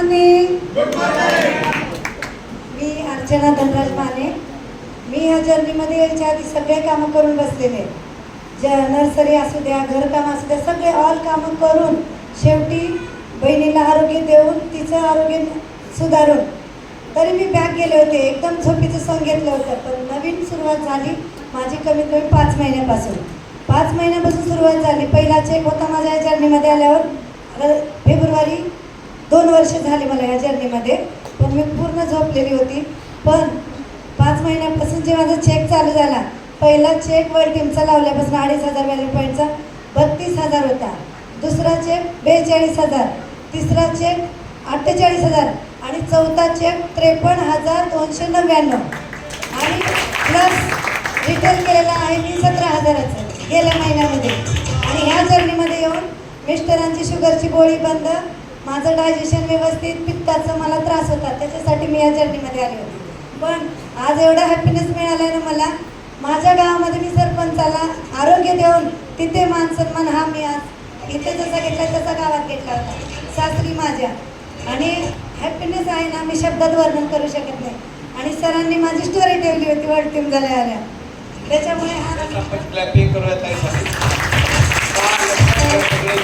Morning. Good morning. मी अर्चना धनराज माने. मी ह्या जर्नीमध्ये यायच्या आधी सगळे कामं करून बसलेले. नर्सरी असू द्या, घरकाम असू द्या, सगळे ऑल कामं करून शेवटी बहिणीला आरोग्य देऊन तिचं आरोग्य सुधारून तरी मी बॅक गेले होते. एकदम झोपीचं सॉंग घेतलं होतं. पण नवीन सुरुवात झाली माझी कमीत कमी 5 महिन्यापासून. 5 महिन्यापासून सुरुवात झाली. पहिला चेक होता माझ्या या जर्नीमध्ये आल्यावर फेब्रुवारी. 2 वर्ष झाली मला ह्या जर्नीमध्ये. पण मी पूर्ण झोपलेली होती. पण 5 महिन्यापासून जे माझा चेक चालू झाला, पहिला चेक वर्ल्ड टीमचा लावल्यापासून 2,500 व्हॅल्यू पॉईंटचा 32,000 होता. दुसरा चेक 42,000, तिसरा चेक 48,000 आणि चौथा चेक 53,299 आणि प्लस रिटर्न केलेला आहे मी 17,000चं गेल्या महिन्यामध्ये. आणि ह्या जर्नीमध्ये येऊन मिस्टरांची शुगरची गोळी बंद, माझं डायजेशन व्यवस्थित, पित्ताचा मला त्रास होता, त्याच्यासाठी मी या जर्नीमध्ये आले होते. पण आज एवढा हॅपीनेस मिळाला आहे ना मला. माझ्या गावामध्ये मी सरपंचाला आरोग्य देऊन तिथे मान सन्मान हा मी आज इथे जसा घेतला तसा गावात घेतला होता सासरी माझ्या. आणि हॅपीनेस आहे ना मी शब्दात वर्णन करू शकत नाही. आणि सरांनी माझी स्टोरी ठेवली होती वर्ल्ड टीम झाल्या आल्या, त्याच्यामुळे हा